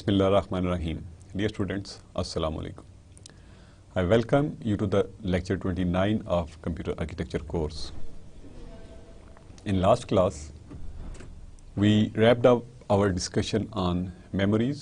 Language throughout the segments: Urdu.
Bismillah ar-Rahman ar-Rahim. Dear students, Assalamu alaikum. I welcome you to the lecture 29 of Computer Architecture course. In last class, we wrapped up our discussion on memories.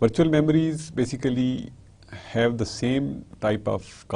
Virtual memories basically have the same type of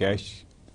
cache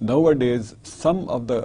nowadays some of the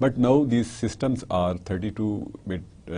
But now these systems are 32 bit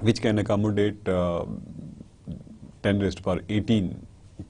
which can accommodate 10⁻18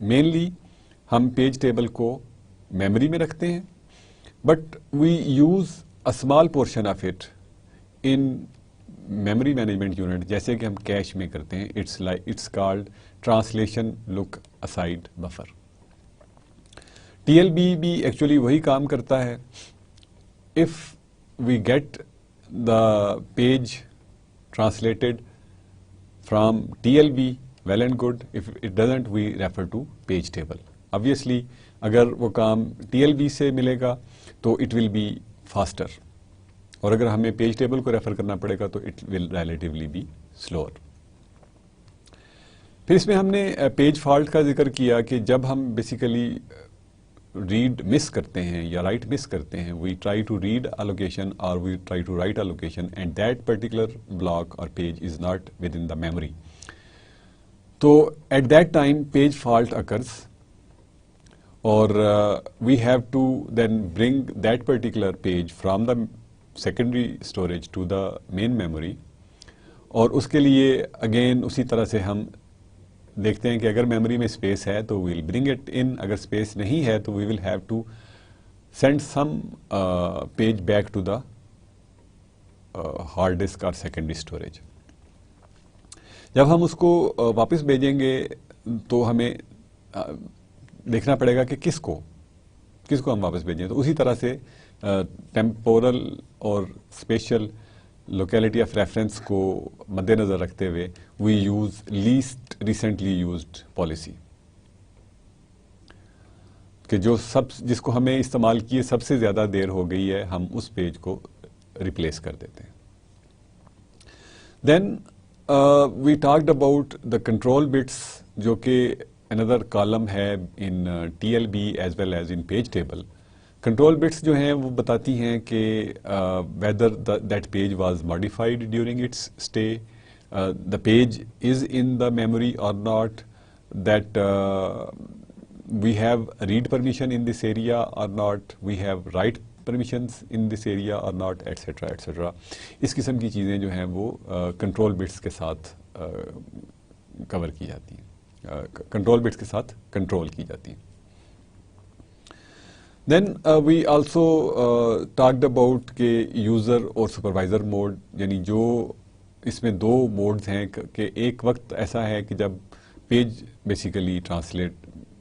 mainly ہم پیج ٹیبل کو میموری میں رکھتے ہیں, but we use a small portion of it in memory management unit, جیسے کہ ہم کیش میں کرتے ہیں. It's called translation look aside buffer. T L B بھی ایکچولی وہی کام کرتا ہے. If we get the page translated from T L B, well and good. If it doesn't, we refer to page table. Obviously, اگر وہ کام ٹی ایل بی سے ملے گا تو it will be faster. اور اگر ہمیں پیج ٹیبل کو ریفر کرنا پڑے گا تو it will relatively be slower. پھر اس میں ہم نے پیج فالٹ کا ذکر کیا کہ جب ہم بیسیکلی ریڈ مس کرتے ہیں یا رائٹ مس کرتے ہیں, we try to read a location or we try to write a location and that particular block or page is not within the memory. تو at that time page fault occurs, اور we have to then bring that particular page from the secondary storage to the main memory. اور اس کے لیے اگین اسی طرح سے ہم دیکھتے ہیں کہ اگر میموری میں اسپیس ہے تو we will bring it in, اگر اسپیس نہیں ہے تو we will have to send some page back to the hard disk اور سیکنڈری اسٹوریج. جب ہم اس کو واپس بھیجیں گے تو ہمیں دیکھنا پڑے گا کہ کس کو ہم واپس بھیجیں. تو اسی طرح سے ٹیمپورل اور اسپیشل لوکیلٹی آف ریفرنس کو مد نظر رکھتے ہوئے we use least recently used policy, کہ جس کو ہمیں استعمال کیے سب سے زیادہ دیر ہو گئی ہے, ہم اس پیج کو ریپلیس کر دیتے ہیں. دین we talked about the control bits, جو کہ another column ہے in TLB as well as in page table. Control bits جو ہیں وہ بتاتی ہیں کہ whether that page was modified during its stay, the page is in the memory or not, that we have read permission in this area or not, we have write permissions in this area or not, etc etc. اس قسم کی چیزیں جو ہیں وہ کنٹرول بٹس کے ساتھ کور کی جاتی ہیں, کنٹرول بٹس کے ساتھ کنٹرول کی جاتی ہیں. دین وی آلسو ٹاکڈ اباؤٹ کہ یوزر اور سپروائزر موڈ, یعنی جو اس میں دو موڈز ہیں کہ ایک وقت ایسا ہے کہ جب page basically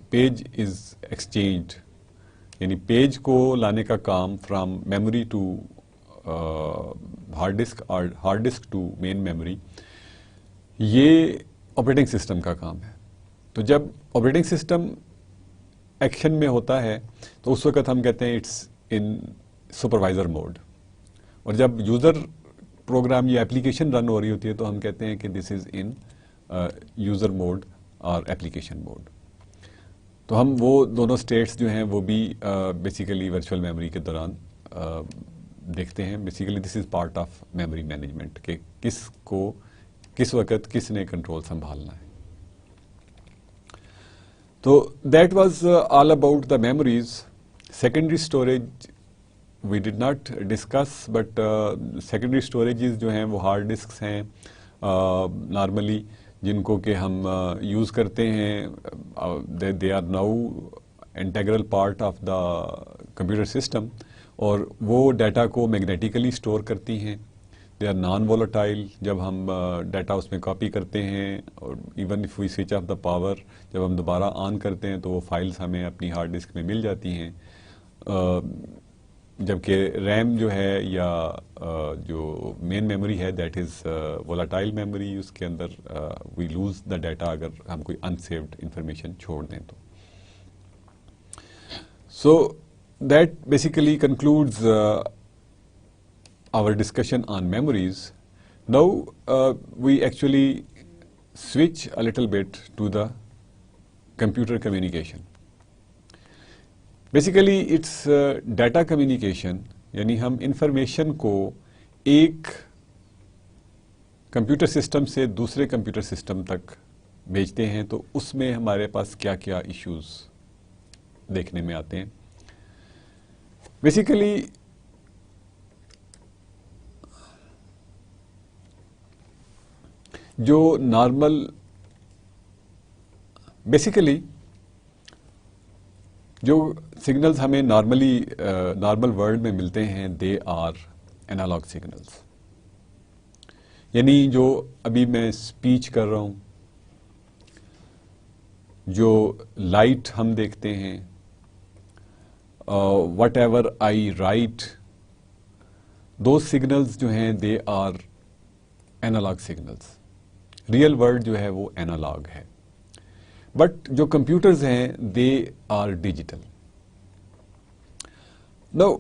page is exchanged, یعنی پیج کو لانے کا کام from memory to hard disk اور hard disk to main memory, یہ آپریٹنگ سسٹم کا کام ہے. تو جب آپریٹنگ سسٹم ایکشن میں ہوتا ہے تو اس وقت ہم کہتے ہیں اٹس ان سپروائزر موڈ, اور جب یوزر پروگرام یا ایپلیکیشن رن ہو رہی ہوتی ہے تو ہم کہتے ہیں کہ دس از ان یوزر موڈ اور ایپلیکیشن موڈ. تو ہم وہ دونوں اسٹیٹس جو ہیں وہ بھی بیسیکلی ورچوئل میموری کے دوران دیکھتے ہیں. Basically this is part of memory management کہ کس وقت کس نے کنٹرول سنبھالنا ہے. تو that was all about the memories. Secondary storage we did not discuss, but secondary storages جو ہیں وہ ہارڈ ڈسکس ہیں نارملی, جن کو کہ ہم یوز کرتے ہیں. They are now integral part of the computer system, اور وہ ڈیٹا کو میگنیٹیکلی اسٹور کرتی ہیں. They are non volatile. جب ہم ڈیٹا اس میں کاپی کرتے ہیں, اور even if we switch off the power, جب ہم دوبارہ آن کرتے ہیں تو وہ فائلز ہمیں اپنی ہارڈ ڈسک میں مل جاتی ہیں. جبکہ ریم جو ہے یا جو مین میموری ہے دیٹ از وولٹائل میموری, اس کے اندر وی لوز دا ڈیٹا اگر ہم کوئی انسیوڈ انفارمیشن چھوڑ دیں تو. So that basically کنکلوڈز our discussion on memories. Now we actually switch a little bit to the computer communication. Basically it's data communication, یعنی ہم انفارمیشن کو ایک کمپیوٹر سسٹم سے دوسرے کمپیوٹر سسٹم تک بھیجتے ہیں. تو اس میں ہمارے پاس کیا کیا ایشوز دیکھنے میں آتے ہیں. بیسیکلی جو نارمل بیسیکلی جو سگنلز ہمیں نارمل ورلڈ میں ملتے ہیں دے آر اینالاگ سگنلز. یعنی جو ابھی میں اسپیچ کر رہا ہوں, جو لائٹ ہم دیکھتے ہیں, وٹ ایور آئی رائٹ, دو سگنلز جو ہیں they are analog signals. Real world جو ہے وہ اینالاگ ہے, بٹ جو کمپیوٹرز ہیں they are digital. Now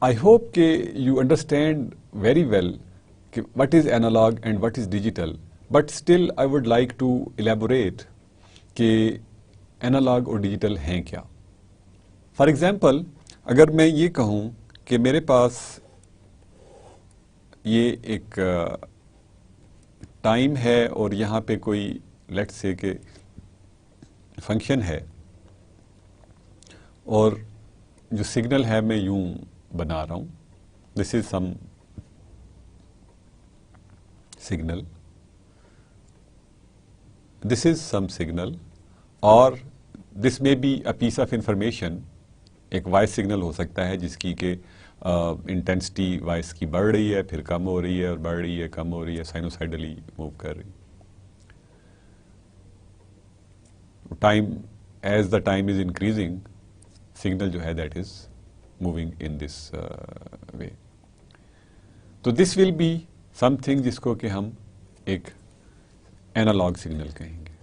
I hope کہ یو انڈرسٹینڈ ویری ویل کہ what is analog and what is digital, but still I would like to elaborate کہ اینالاگ اور ڈیجیٹل ہیں کیا. فار ایگزامپل, اگر میں یہ کہوں کہ میرے پاس یہ ایک ٹائم ہے اور یہاں پہ کوئی لیٹس سے کہ فنکشن ہے, اور جو سگنل ہے میں یوں بنا رہا ہوں, دس از سم سگنل, دس از سم سگنل, اور دس میں be a piece of information. ایک وائس سگنل ہو سکتا ہے جس کی کہ انٹینسٹی وائس کی بڑھ رہی ہے, پھر کم ہو رہی ہے, اور بڑھ رہی ہے, کم ہو رہی ہے, سائنوسائڈلی موو کر رہی. Time as the time is increasing, signal جو ہے دیٹ از موونگ ان دس وے. تو دس ول بی سم تھنگ جس کو کہ ہم ایک اینالاگ سگنل کہیں گے.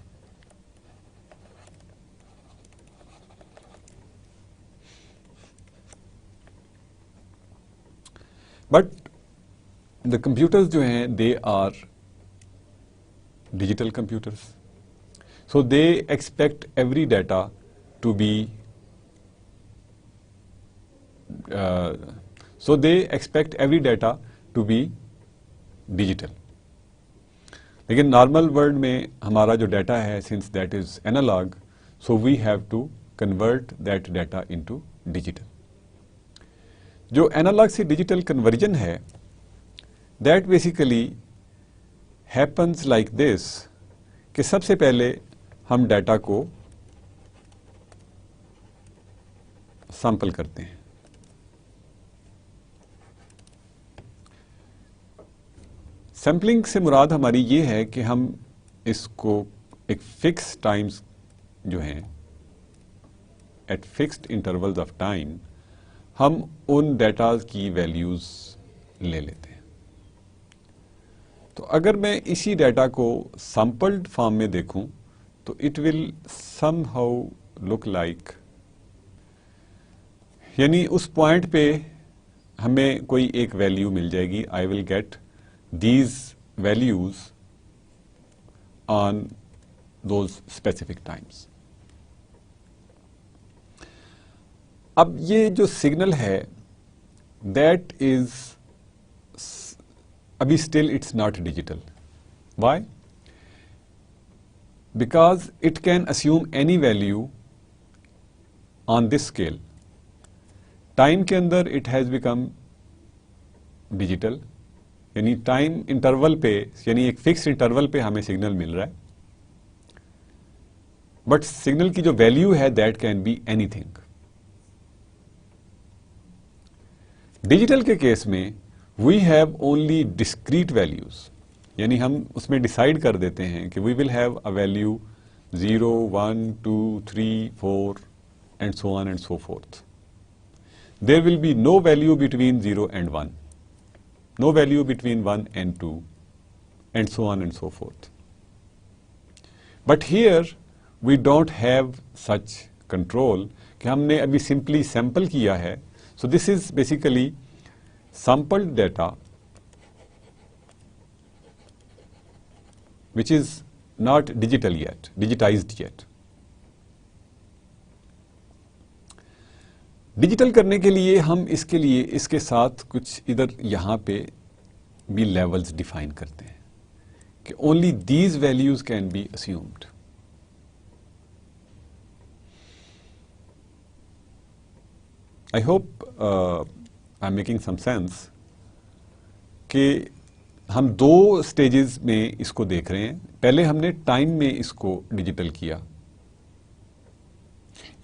بٹ دا کمپیوٹرز جو ہیں they are digital computers. So they expect every data to be digital. لیکن نارمل ورلڈ میں ہمارا جو ڈیٹا ہے since that is analog, so we have to convert that data into digital. جو analog سے digital conversion ہے that basically happens like this کہ سب سے پہلے ہم ڈیٹا کو سیمپل کرتے ہیں. سیمپلنگ سے مراد ہماری یہ ہے کہ ہم اس کو ایک فکس ٹائمز جو ہیں at fixed intervals of time ہم ان ڈیٹاز کی ویلیوز لے لیتے ہیں. تو اگر میں اسی ڈیٹا کو سیمپلڈ فارم میں دیکھوں تو it will somehow look like, یعنی اس پوائنٹ پہ ہمیں کوئی ایک ویلیو مل جائے گی. I will get these values on those specific times. اب یہ جو سگنل ہے دیٹ از ابھی still it's not digital. Why? Because it can assume any value on this scale. Time کے اندر اٹ ہیز بیکم ڈیجیٹل, یعنی ٹائم انٹرول پہ, یعنی ایک فکس انٹرول پہ ہمیں سگنل مل رہا ہے, بٹ سگنل کی جو ویلیو ہے that can be anything. Digital کے کیس میں we have only discrete values, یعنی ہم اس میں ڈیسائیڈ کر دیتے ہیں کہ we will have a value 0, 1, 2, 3, 4 and so on and so forth. There will be no value between 0 and 1, no value between 1 and 2 and so on and so forth. But here we don't have such control کہ ہم نے ابھی simply sample کیا ہے. So this is basically sampled data which is not digital yet, digitized yet. Digital کرنے کے لیے ہم اس کے ساتھ کچھ ادھر یہاں پہ بھی لیولز ڈیفائن کرتے ہیں کہ only these values can be assumed. I hope I am making some sense کہ ہم دو اسٹیجز میں اس کو دیکھ رہے ہیں. پہلے ہم نے ٹائم میں اس کو ڈیجیٹل کیا,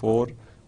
4,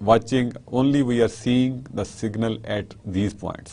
watching, only we are seeing the signal at these points.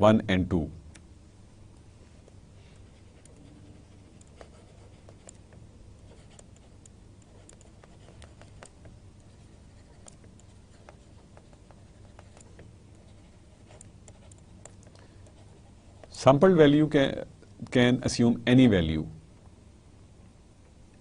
1 and 2. Sampled value can assume any value,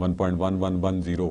1.1110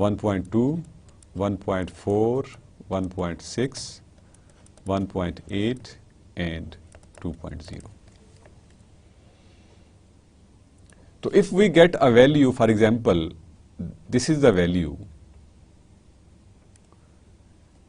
1.2, 1.4, 1.6, 1.8 and 2.0. So if we get a value, for example, this is the value,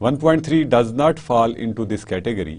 1.3 does not fall into this category,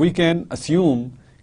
we can assume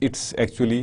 it's actually,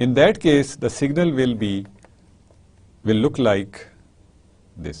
in that case the signal will look like this.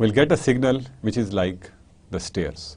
we'll get a signal which is like the stairs.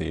say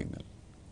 signal.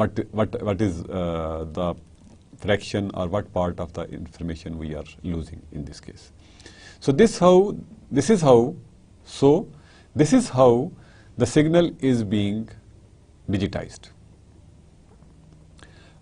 what is the fraction or what part of the information we are losing in this case. So this is how the signal is being digitized.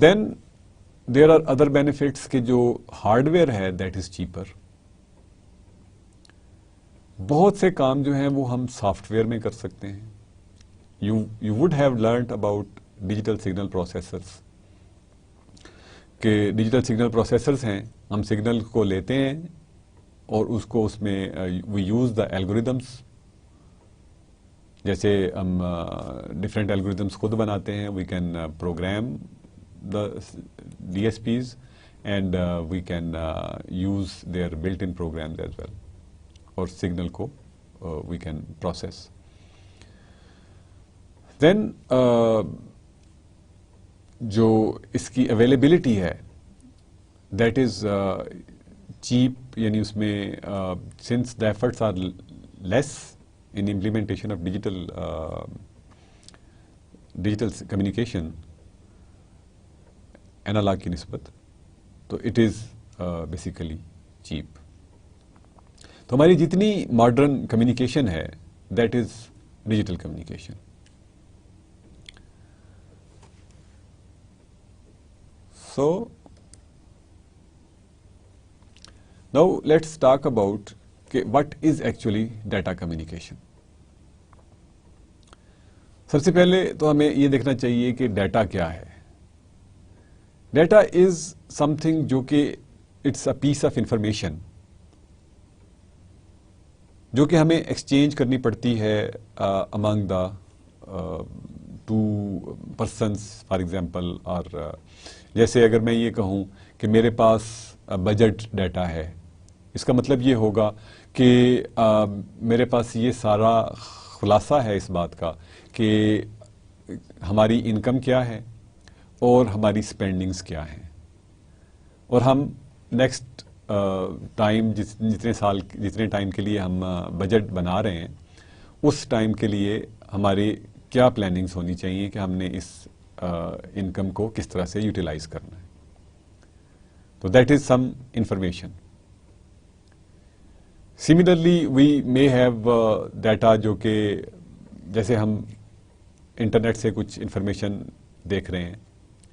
Then there are other benefits کہ جو ہارڈ ویئر ہے دیٹ از چیپر. بہت سے کام جو ہیں وہ ہم سافٹ ویئر میں کر سکتے ہیں. You would have learned about digital signal processors کہ ڈیجیٹل سگنل پروسیسرس ہیں. ہم سگنل کو لیتے ہیں اور اس میں وی یوز دا الگوریدمس. جیسے ہم ڈفرینٹ الگوریدمس خود بناتے ہیں. We can program the D S Ps and we can use their built in programs as well, اور سگنل کو وی کین پروسیس. دین جو اس کی اویلیبلٹی ہے دیٹ از چیپ, یعنی اس میں since the efforts are less in implementation of digital communication analog کی نسبت, تو اٹ از بیسیکلی چیپ. تو ہماری جتنی ماڈرن کمیونیکیشن ہے that is digital communication. So now let's talk about what is actually data communication. سب سے پہلے تو ہمیں یہ دیکھنا چاہیے کہ ڈیٹا کیا ہے. ڈیٹا از سم تھنگ جو کہ it's a piece of information جو کہ ہمیں ایکسچینج کرنی پڑتی ہے among the two persons for example. اور جیسے اگر میں یہ کہوں کہ میرے پاس بجٹ ڈیٹا ہے, اس کا مطلب یہ ہوگا کہ میرے پاس یہ سارا خلاصہ ہے اس بات کا کہ ہماری انکم کیا ہے اور ہماری اسپینڈنگس کیا ہیں, اور ہم نیکسٹ ٹائم جتنے ٹائم کے لیے ہم بجٹ بنا رہے ہیں اس ٹائم کے لیے ہماری کیا پلاننگز ہونی چاہیے کہ ہم نے اس انکم کو کس طرح سے یوٹیلائز کرنا ہے. تو that is some information. Similarly we may have data جو کہ جیسے ہم انٹرنیٹ سے کچھ انفارمیشن دیکھ رہے ہیں.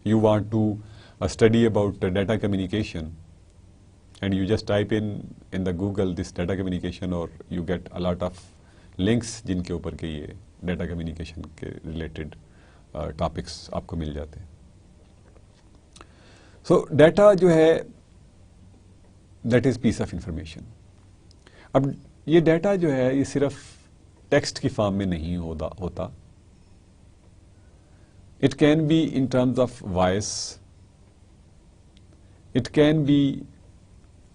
You want to study about data communication and you just type in the Google this data communication اور you get a lot of links جن کے اوپر کہ یہ ڈیٹا کمیونیکیشن کے ریلیٹڈ ٹاپکس آپ کو مل جاتے ہیں. سو ڈیٹا جو ہے that is piece of information. اب یہ ڈیٹا جو ہے یہ صرف ٹیکسٹ کی فارم میں نہیں ہوتا. It can be in terms of voice, it can be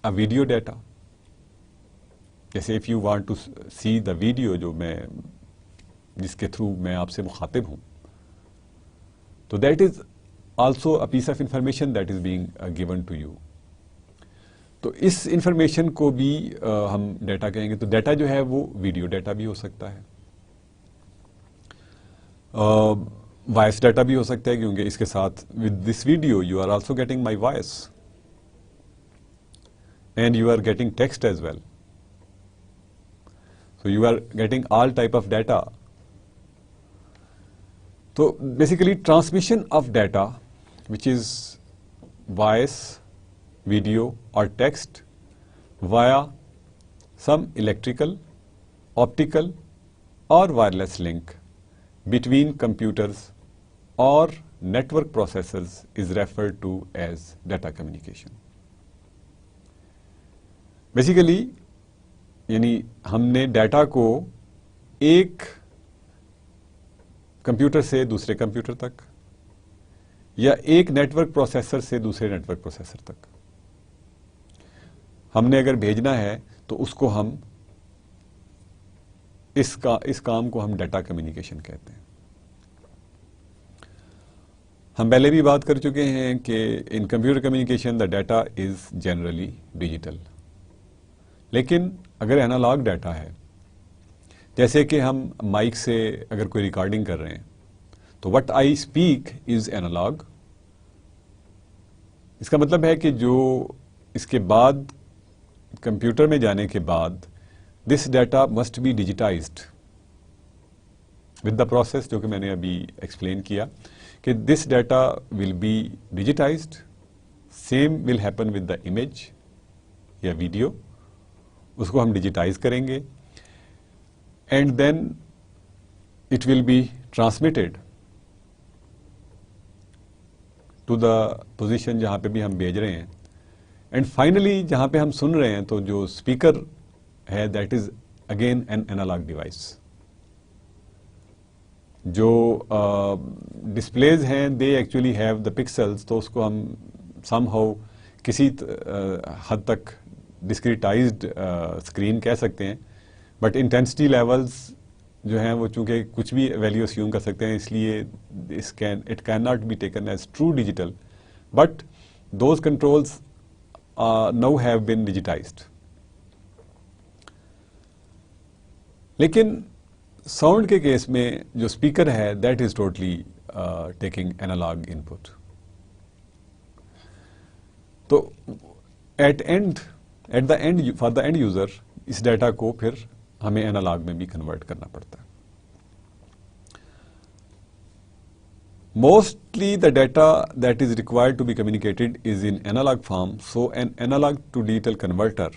a video data. جیسے if you want to see the video جس کے تھرو میں آپ سے مخاطب ہوں, تو that is also a piece of information that is being given to you. تو اس انفارمیشن کو بھی ہم ڈیٹا کہیں گے. تو ڈیٹا جو ہے وہ ویڈیو ڈیٹا بھی ہو سکتا ہے, وائس ڈیٹا بھی ہو سکتا ہے, کیونکہ اس کے ساتھ with this video you are also getting my voice and you are getting text as well. So you are getting all type of data. So basically transmission of data, which is voice, video or text via some electrical, optical or wireless link between computers or network processors is referred to as data communication. Basically یعنی ہم نے ڈیٹا کو ایک کمپیوٹر سے دوسرے کمپیوٹر تک یا ایک نیٹورک پروسیسر سے دوسرے نیٹورک پروسیسر تک ہم نے اگر بھیجنا ہے تو اس کو ہم اس کام کو ہم ڈیٹا کمیونیکیشن کہتے ہیں. ہم پہلے بھی بات کر چکے ہیں کہ in computer communication the data is generally digital. لیکن اگر اینالاگ ڈیٹا ہے, جیسے کہ ہم مائک سے اگر کوئی ریکارڈنگ کر رہے ہیں تو what I speak is analog. اس کا مطلب ہے کہ جو اس کے بعد کمپیوٹر میں جانے کے بعد this data must be digitized with the process جو کہ میں نے ابھی ایکسپلین کیا کہ this data will be digitized, same will happen with the image یا ویڈیو, اس کو ہم ڈیجیٹائز کریں گے, and then it will be transmitted to the position جہاں پہ بھی ہم بھیج رہے ہیں, اینڈ فائنلی جہاں پہ ہم سن رہے ہیں تو جو اسپیکر ہے that is again an analogue device. جو ڈسپلیز ہیں they actually have the pixels, تو اس کو ہم سم ہاؤ کسی حد تک ڈسکریٹائزڈ اسکرین کہہ سکتے ہیں, بٹ انٹینسٹی لیولز جو ہیں وہ چونکہ کچھ بھی ویلیو اسیوم کر سکتے ہیں, اس لیے it can not be taken as true digital, but those controls now have been digitized. لیکن ساؤنڈ کے کیس میں جو اسپیکر ہے that is totally taking analog input. تو at the end for the end user اس ڈیٹا کو پھر ہمیں اینالاگ میں بھی کنورٹ کرنا پڑتا ہے. Mostly the data that is required to be communicated is in analogue form, so an analogue to digital converter,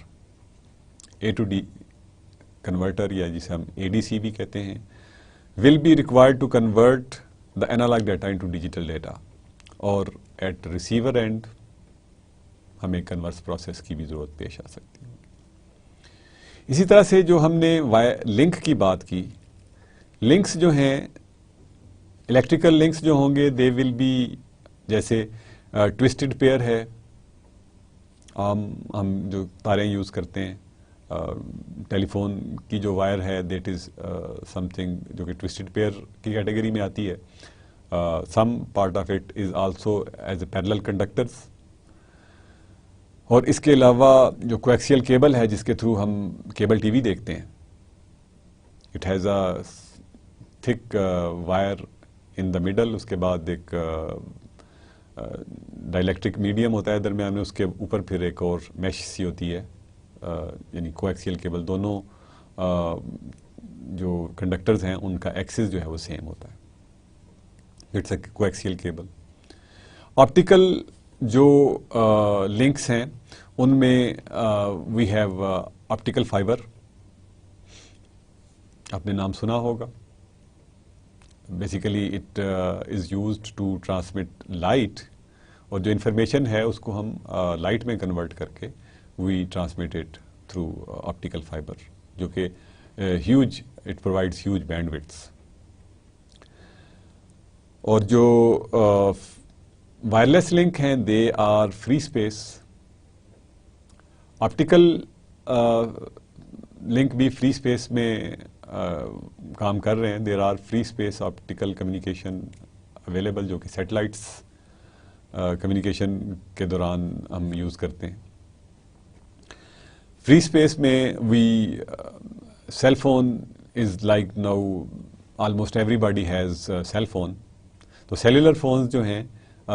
A to D converter یا جسے ہم اے ڈی سی بھی کہتے ہیں, will be required to convert the analogue data into digital data, اور ایٹ ریسیور اینڈ ہمیں کنورس پروسیس کی بھی ضرورت پیش آ سکتی ہے. اسی طرح سے جو ہم نے لنک کی بات کی, لنکس جو ہیں الیکٹریکل لنکس جو ہوں گے دے ول بی, جیسے ٹوسٹڈ پیئر ہے, ہم جو تاریں یوز کرتے ہیں, ٹیلی فون کی جو وائر ہے دیٹ از سم تھنگ جو کہ ٹوسٹڈ پیئر کی کیٹیگری میں آتی ہے. Some part of it is also as a parallel conductors, اور اس کے علاوہ جو کویکسیل کیبل ہے جس کے تھرو ہم کیبل ٹی وی دیکھتے ہیں, اٹ ہیز اے تھک وائر ان دا مڈل, اس کے بعد ایک ڈائلیکٹرک میڈیم ہوتا ہے درمیان میں, اس کے اوپر پھر ایک اور میش سی ہوتی ہے, یعنی کویکسیل کیبل. دونوں جو کنڈکٹرز ہیں ان کا ایکسس جو ہے وہ سیم ہوتا ہے, اٹس اے کویکسیل کیبل. آپٹیکل جو لنکس ہیں ان میں وی ہیو آپٹیکل فائبر, آپ نے نام سنا ہوگا. Basically it is used to transmit light, اور جو انفارمیشن ہے اس کو ہم لائٹ میں کنورٹ کر کے we transmit it through optical fibre, جو کہ huge, it provides huge bandwidths. اور جو وائرلیس لنک ہیں they are free space. Optical link بھی فری اسپیس میں کام کر رہے ہیں. There are free space optical communication available جو کہ سیٹلائٹس کمیونیکیشن کے دوران ہم یوز کرتے ہیں. فری اسپیس میں we cell phone is like now almost everybody has cell phone. تو سیلولر فونز جو ہیں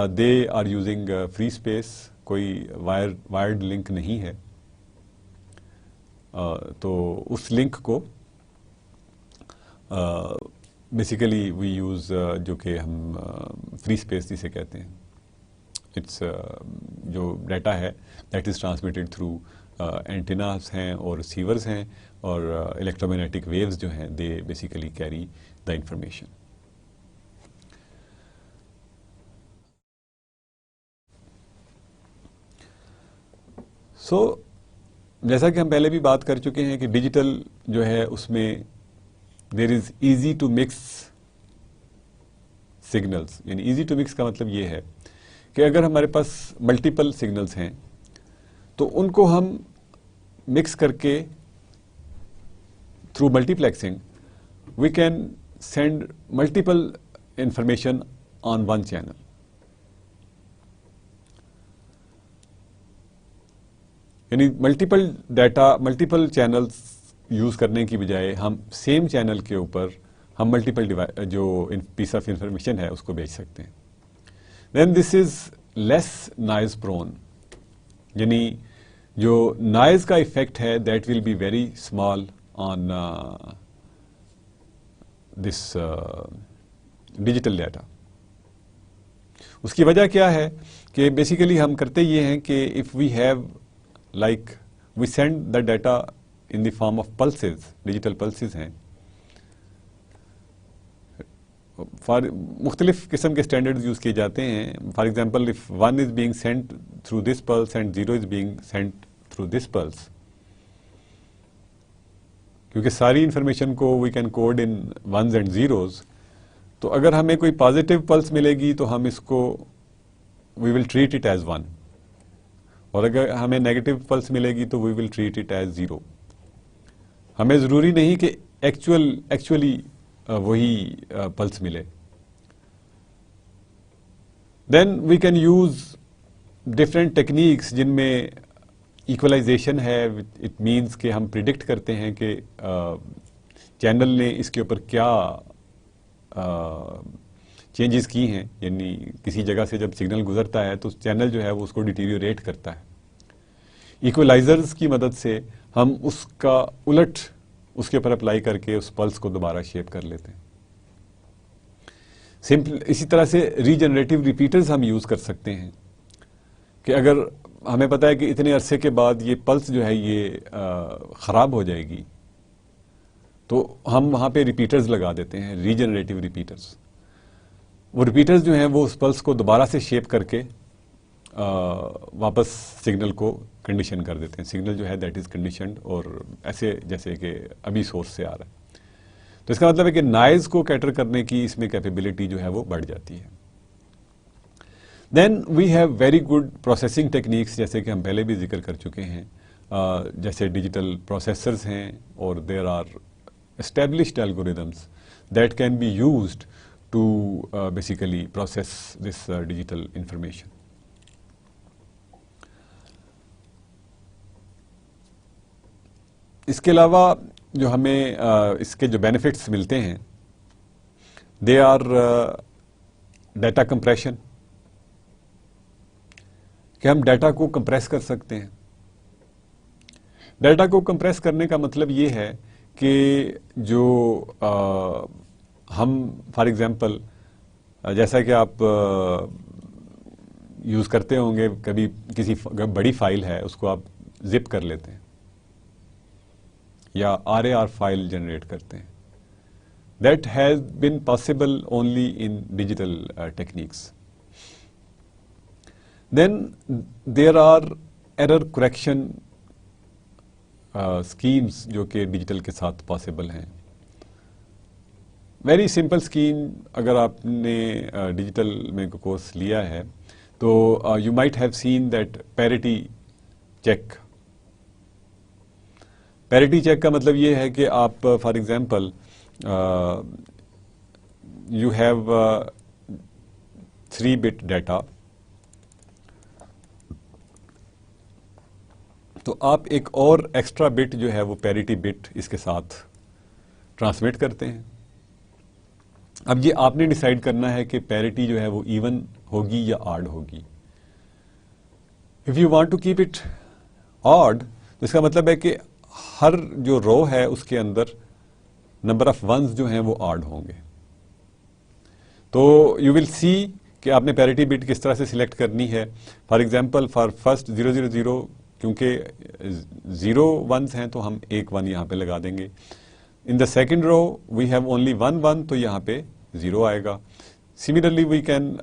they are using free space, کوئی وائرڈ لنک نہیں ہے. تو اس لنک کو بیسیکلی وی یوز جو کہ ہم فری اسپیس جسے کہتے ہیں. اٹس جو ڈیٹا ہے that is transmitted through antennas ہیں اور ریسیورز ہیں, اور الیکٹرو میگنیٹک ویوز جو ہیں they basically carry the information. So جیسا کہ ہم پہلے بھی بات کر چکے ہیں کہ ڈیجیٹل جو ہے اس میں there is easy to mix signals. یعنی ایزی ٹو مکس کا مطلب یہ ہے کہ اگر ہمارے پاس ملٹیپل سگنلز ہیں تو ان کو ہم مکس کر کے through multiplexing we can send multiple information on one channel. یعنی multiple data, multiple channels use کرنے کی بجائے ہم سیم چینل کے اوپر ہم ملٹیپل جو پیس آف انفارمیشن ہے اس کو بھیج سکتے ہیں. دین دس از لیس نائز پرون, یعنی جو نائز کا افیکٹ ہے that will be very small on this digital data. اس کی وجہ کیا ہے کہ بیسیکلی ہم کرتے یہ ہیں کہ if we have like we send the data in the form of pulses, digital pulses ہیں، مختلف قسم کے اسٹینڈرڈ یوز کیے جاتے ہیں. For example if 1 is being sent through this pulse and 0 is being sent through this pulse, کیونکہ ساری انفارمیشن کو we can code in ones and zeros, تو اگر ہمیں کوئی پازیٹیو پلس ملے گی تو ہم اس کو we will treat it as 1، اور اگر ہمیں نیگیٹو پلس ملے گی تو we will treat it as 0. ہمیں ضروری نہیں کہ ایکچولی وہی پلس ملے. Then we can use different techniques جن میں ایکولائزیشن ہے. اٹ مینس کہ ہم پریڈکٹ کرتے ہیں کہ چینل نے اس کے اوپر کیا چینجز کی ہیں، یعنی کسی جگہ سے جب سگنل گزرتا ہے تو چینل جو ہے وہ اس کو ڈیٹیریوریٹ کرتا ہے. ایکولائزرز کی مدد سے ہم اس کا الٹ اس کے اوپر اپلائی کر کے اس پلس کو دوبارہ شیپ کر لیتے ہیں. سمپل اسی طرح سے ریجنریٹو ریپیٹرز ہم یوز کر سکتے ہیں کہ اگر ہمیں پتا ہے کہ اتنے عرصے کے بعد یہ پلس جو ہے یہ خراب ہو جائے گی تو ہم وہاں پہ ریپیٹرز لگا دیتے ہیں، ریجنریٹو ریپیٹرز. وہ ریپیٹرز جو ہیں وہ اس پلس کو دوبارہ سے شیپ کر کے واپس سگنل کو کنڈیشن کر دیتے ہیں. سگنل جو ہے دیٹ از کنڈیشنڈ، اور ایسے جیسے کہ ابھی سورس سے آ رہا ہے. تو اس کا مطلب ہے کہ نائز کو کیٹر کرنے کی اس میں کیپیبلٹی جو ہے وہ بڑھ جاتی ہے. Then we have very good processing techniques, جیسے کہ ہم پہلے بھی ذکر کر چکے ہیں، جیسے ڈیجیٹل پروسیسرز ہیں، اور there are established algorithms that can be used to basically process this digital information. اس کے علاوہ جو ہمیں اس کے جو بینیفٹس ملتے ہیں دے آر ڈیٹا کمپریشن، کہ ہم ڈیٹا کو کمپریس کر سکتے ہیں. ڈیٹا کو کمپریس کرنے کا مطلب یہ ہے کہ جو ہم فار ایگزامپل جیسا کہ آپ یوز کرتے ہوں گے، کبھی کسی بڑی فائل ہے اس کو آپ زپ کر لیتے ہیں یا RAR فائل جنریٹ کرتے ہیں. That has been possible only in digital techniques. Then there are error correction schemes جو کہ ڈیجیٹل کے ساتھ پاسبل ہیں. ویری سمپل اسکیم، اگر آپ نے ڈیجیٹل میں کورس لیا ہے تو you might have seen that parity check. Parity check کا مطلب یہ ہے کہ آپ for example you have 3 bit data, تو آپ ایک اور ایکسٹرا بٹ جو ہے وہ پیریٹی بٹ اس کے ساتھ ٹرانسمٹ کرتے ہیں. اب یہ آپ نے ڈیسائیڈ کرنا ہے کہ پیریٹی جو ہے وہ ایون ہوگی یا آڈ ہوگی. If you want to keep it odd تو اس کا مطلب ہے کہ ہر جو رو ہے اس کے اندر نمبر آف ونز جو ہیں وہ آڈ ہوں گے. تو یو ول سی کہ آپ نے پیریٹی بٹ کس طرح سے سلیکٹ کرنی ہے. فار ایگزامپل فار فرسٹ 000، کیونکہ 0 ونز ہیں تو ہم ایک 1 یہاں پہ لگا دیں گے. In the second row we have only 1 1، تو یہاں پہ 0 آئے گا. Similarly we can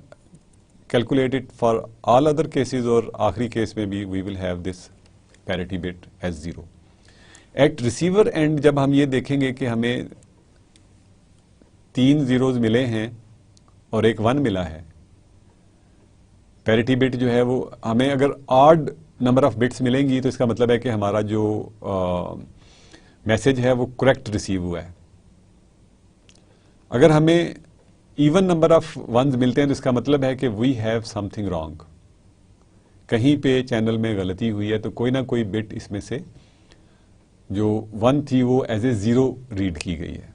calculate it for all other cases, اور آخری کیس میں بھی we will have this parity bit as 0. At receiver end جب ہم یہ دیکھیں گے کہ ہمیں 3 zeros ملے ہیں اور ایک 1 ملا ہے، پیریٹی بٹ جو ہے وہ ہمیں اگر آڈ نمبر آف بٹس ملیں گی تو اس کا مطلب ہے کہ ہمارا جو میسج ہے وہ کریکٹ ریسیو ہوا ہے. اگر ہمیں ایون نمبر آف ونز ملتے ہیں تو اس کا مطلب ہے کہ we have something wrong, کہیں پہ چینل میں غلطی ہوئی ہے، تو کوئی نہ کوئی بٹ اس میں سے جو 1 تھی وہ ایز اے 0 ریڈ کی گئی ہے.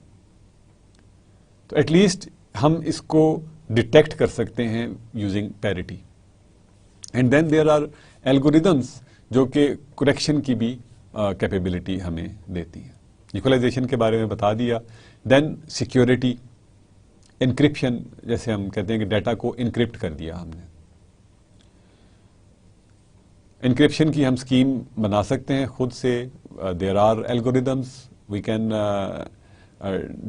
تو ایٹ لیسٹ ہم اس کو ڈیٹیکٹ کر سکتے ہیں using parity. And then there are algorithms جو کہ کریکشن کی بھی کیپیبلٹی ہمیں دیتی ہیں. ایکولائزیشن کے بارے میں بتا دیا. دین سیکیورٹی، انکرپشن جیسے ہم کہتے ہیں کہ ڈیٹا کو انکرپٹ کر دیا ہم نے. انکرپشن کی ہم اسکیم بنا سکتے ہیں خود سے. There are algorithms we can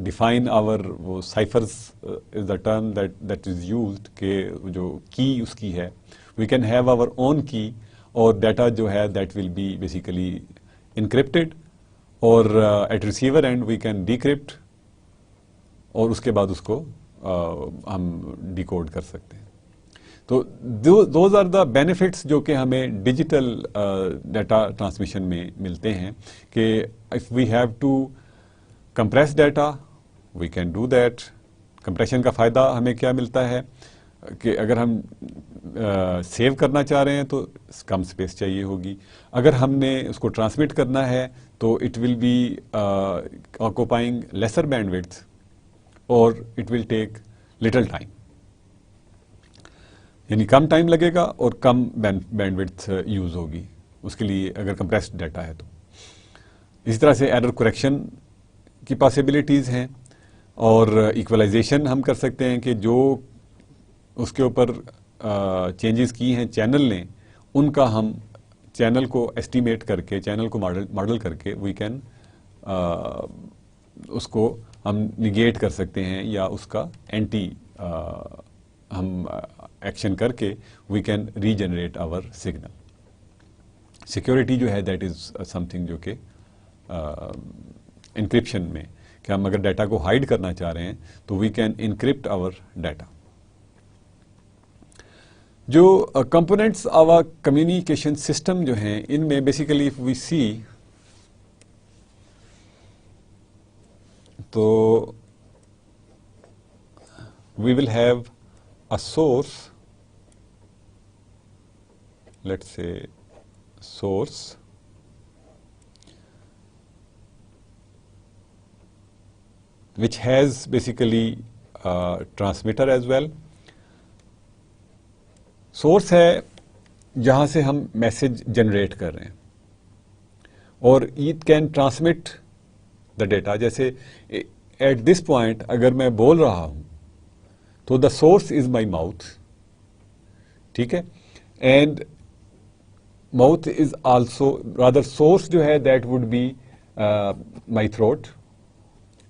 define our وہ ciphers is the term that is used کہ جو کی اس کی ہے وی کین ہیو آور اون کی اور ڈیٹا جو ہے that will be basically encrypted اور at receiver end we can decrypt اور اس کے بعد اس کو ہم ڈیکوڈ کر سکتے ہیں. تو دوز آر دا بینیفٹس جو کہ ہمیں ڈیجیٹل ڈیٹا ٹرانسمیشن میں ملتے ہیں کہ if we have to compress data we can do that. Compression کا فائدہ ہمیں کیا ملتا ہے کہ اگر ہم سیو کرنا چاہ رہے ہیں تو کم اسپیس چاہیے ہوگی. اگر ہم نے اس کو ٹرانسمٹ کرنا ہے تو it will be occupying lesser bandwidth اور it will take little time. یعنی کم ٹائم لگے گا اور کم بینڈ وڈتھ یوز ہوگی اس کے لیے اگر کمپریسڈ ڈیٹا ہے تو. اسی طرح سے ایرر کریکشن کی پاسبلٹیز ہیں اور ایکولائزیشن ہم کر سکتے ہیں کہ جو اس کے اوپر چینجز کی ہیں چینل نے ان کا ہم چینل کو ایسٹیمیٹ کر کے چینل کو ماڈل کر کے وی کین اس کو ہم نگیٹ کر سکتے ہیں یا اس کا اینٹی ہم ایکشن کر کے we can regenerate our signal. Security جو ہے دیٹ از سم تھنگ جو کہ انکرپشن میں کہ ہم اگر ڈیٹا کو ہائڈ کرنا چاہ رہے ہیں تو we can encrypt our data. جو کمپوننٹس آور کمیونیکیشن سسٹم جو ہیں ان میں بیسیکلی اف وی سی تو we will have a source, let's say source, which has basically a transmitter as well. Source ہے جہاں سے ہم میسج جنریٹ کر رہے ہیں اور it can transmit the data. جیسے at this point اگر میں بول رہا ہوں تو the source is my mouth. ٹھیک ہے. And mouth is also rather source جو ہے that would be my throat.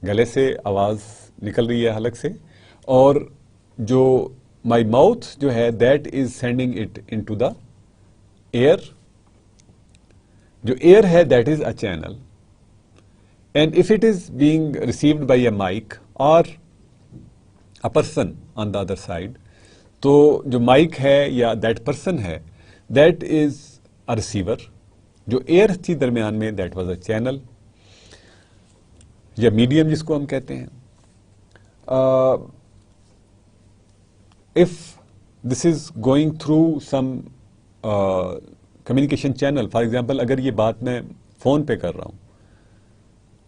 گلے سے آواز نکل رہی ہے حلق سے اور جو مائی ماؤتھ جو ہے that is sending it in to the air. جو ایئر ہے that is a channel and if it is being received by a mic اور a person on the other side تو جو مائک ہے یا دیٹ پرسن ہے دیٹ از اے ریسیور. جو ایئر تھی درمیان میں دیٹ واز اے چینل یا میڈیم جس کو ہم کہتے ہیں. if this is going through some communication channel, for example اگر یہ بات میں فون پہ کر رہا ہوں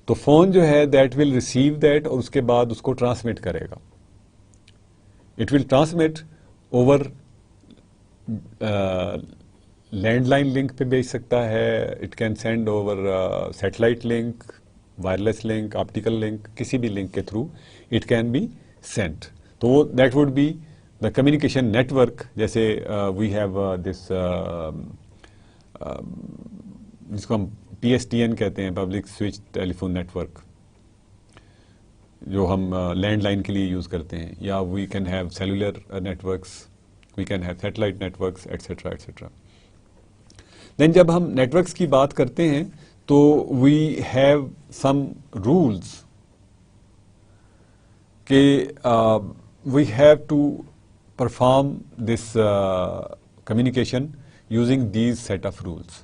تو فون جو ہے دیٹ ول ریسیو دیٹ اور اس کے بعد اس کو ٹرانسمٹ کرے گا. It will transmit over landline link پہ بھیج سکتا ہے. It can send over satellite link, wireless link, optical link, کسی بھی لنک کے through it can be sent. تو that would be the communication network. جیسے وی ہیو دس جس کو ہم PSTN کہتے ہیں, پبلک سوئچ ٹیلیفون نیٹورک, جو ہم لینڈ لائن کے لیے یوز کرتے ہیں. یا we can have cellular networks, we can have satellite networks et cetera et cetera. دین جب ہم نیٹورکس کی بات کرتے ہیں تو وی ہیو سم رولز کہ we have to perform this communication using these set of rules.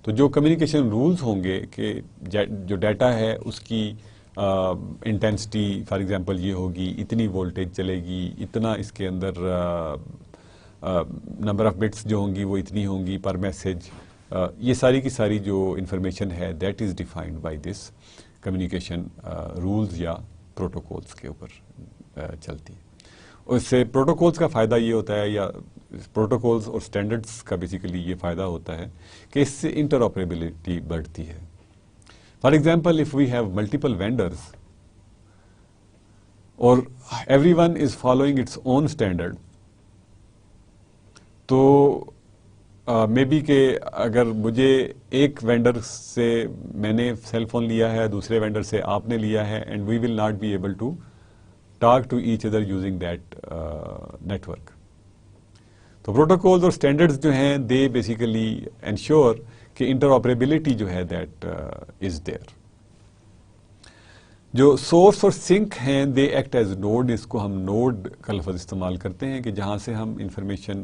تو جو کمیونیکیشن رولز ہوں گے کہ جو ڈیٹا ہے اس کی انٹینسٹی فار ایگزامپل یہ ہوگی, اتنی وولٹیج چلے گی, اتنا اس کے اندر نمبر آف بٹس جو ہوں گی وہ اتنی ہوں گی پر میسج. یہ ساری کی ساری جو انفارمیشن ہے that is defined by this communication rules یا پروٹوکولز کے اوپر چلتی ہے. اور اس سے پروٹوکولز کا فائدہ یہ ہوتا ہے, یا پروٹوکولز اور اسٹینڈرڈس کا بیسیکلی یہ فائدہ ہوتا ہے کہ اس سے انٹرآپریبلٹی بڑھتی ہے. For example, if we have multiple vendors, اور every one is following its own standard. تو مے بی کہ اگر مجھے ایک وینڈر سے میں نے سیل فون لیا ہے, دوسرے وینڈر سے آپ نے لیا ہے, and we will not be able to talk to each other using that network. تو پروٹوکولز اور اسٹینڈرڈز جو ہیں دے بیسیکلی انشور کہ انٹر آپریبلٹی جو ہے دیٹ از دیئر. جو سورس اور سنک ہیں دے ایکٹ ایز نوڈ. اس کو ہم نوڈ کا لفظ استعمال کرتے ہیں کہ جہاں سے ہم انفارمیشن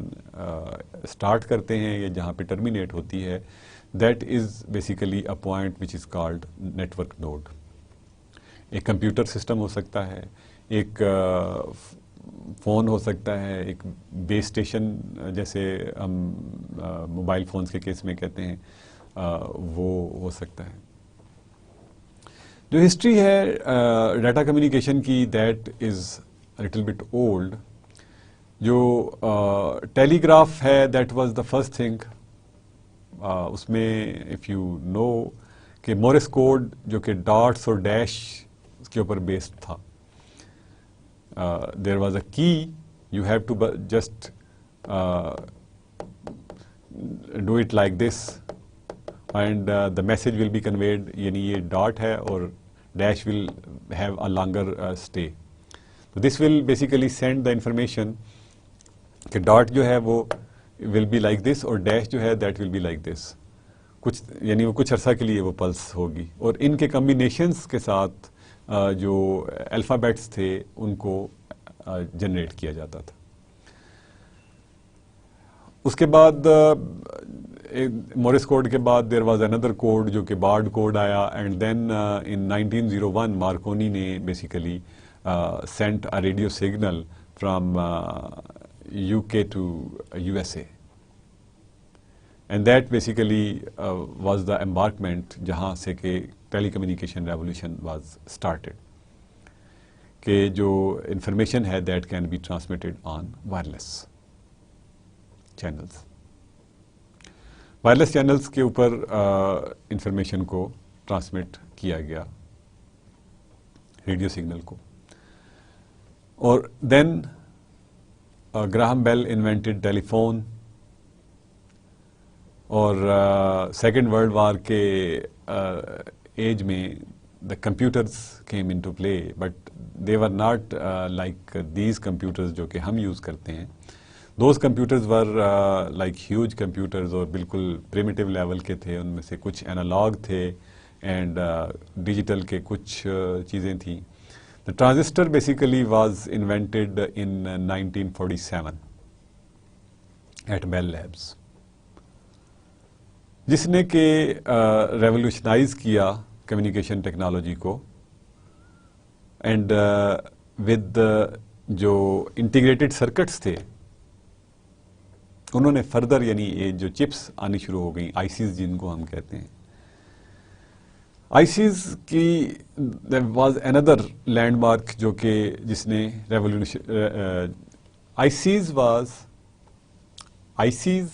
اسٹارٹ کرتے ہیں یا جہاں پہ ٹرمینیٹ ہوتی ہے, that is basically a point which is called network node. ایک کمپیوٹر سسٹم ہو سکتا ہے, ایک فون ہو سکتا ہے, ایک بیس اسٹیشن جیسے ہم موبائل فونز کے کیس میں کہتے ہیں وہ ہو سکتا ہے. جو ہسٹری ہے ڈیٹا کمیونیکیشن کی that is little bit old. جو ٹیلی گراف ہے that was the first thing. اس میں اف یو نو کہ مورس کوڈ جو کہ ڈاٹس اور ڈیش کے اوپر بیسڈ تھا. دیر was a key, you have to just do it like this and the message will be conveyed. یعنی یہ ڈاٹ ہے اور dash will have a longer stay. This will basically send the information کہ ڈاٹ جو ہے وہ ول بی لائک دس اور ڈیش جو ہے that will be like this. کچھ یعنی وہ کچھ عرصہ کے لیے وہ پلس ہوگی, اور ان کے کمبینیشنس کے ساتھ جو الفابیٹس تھے ان کو جنریٹ کیا جاتا تھا. اس کے بعد مورس کوڈ کے بعد دیر واز اندر کوڈ جو کہ بارڈ کوڈ آیا, اینڈ دین ان 1901 مارکونی نے basically sent a radio signal from UK to USA, and that basically was the embarkment جہاں سے کہ telecommunication revolution was started, کہ جو انفارمیشن ہے that can be transmitted on wireless channels. Wireless channels کے اوپر انفارمیشن کو ٹرانسمٹ کیا گیا, ریڈیو سگنل کو. اور then Graham Bell invented telephone, اور سیکنڈ ورلڈ وار کے ایج میں the computers came into play, but they were not like these computers جو کہ ہم یوز کرتے ہیں. Those computers were like huge computers, اور بالکل پریمیٹیو لیول کے تھے. ان میں سے کچھ اینالاگ تھے اینڈ ڈیجیٹل کے کچھ چیزیں تھیں. The transistor basically was invented in 1947 at Bell Labs, جس نے کہ ریولیوشنائز کیا کمیونیکیشن ٹیکنالوجی کو. اینڈ ود جو انٹیگریٹڈ سرکٹس تھے انہوں نے فردر یعنی یہ جو چپس آنی شروع ہو گئیں, آئی سیز جن کو ہم کہتے ہیں. آئی سیز کی واز اندر لینڈ مارک جو کہ جس نے ریولیوشن آئی سیز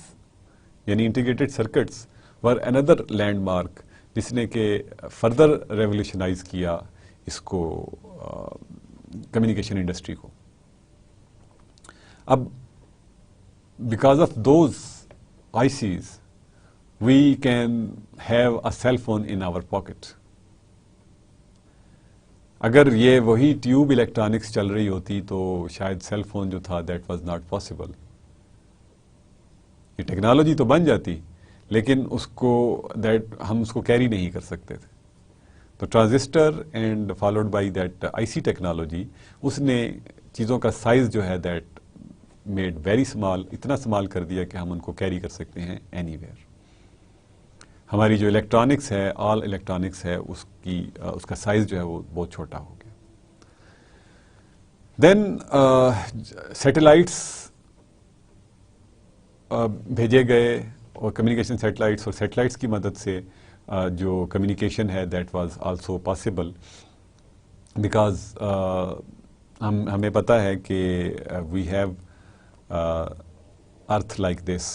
یعنی انٹیگریٹڈ سرکٹس ور اندر لینڈ مارک جس نے کہ فردر ریولیوشنائز کیا اس کو کمیونیکیشن انڈسٹری کو. اب because of those ICs, we can have a cell phone in our pocket. اگر یہ وہی ٹیوب الیکٹرانکس چل رہی ہوتی تو شاید سیل فون جو تھا دیٹ واز ناٹ پاسبل. یہ ٹیکنالوجی تو بن جاتی لیکن اس کو ہم اس کو کیری نہیں کر سکتے تھے. تو transistor and followed by that IC سی ٹیکنالوجی, اس نے چیزوں کا سائز جو ہے دیٹ میڈ ویری اسمال, اتنا اسمال کر دیا کہ ہم ان کو کیری کر سکتے ہیں اینی ویئر. ہماری جو الیکٹرانکس ہے, آل الیکٹرانکس ہے, اس کا سائز جو ہے وہ بہت چھوٹا ہو گیا. دین سیٹلائٹس بھیجے گئے, اور کمیونیکیشن سیٹلائٹس, اور سیٹلائٹس کی مدد سے جو کمیونیکیشن ہے that was also possible, because ہمیں پتہ ہے کہ we have earth like this,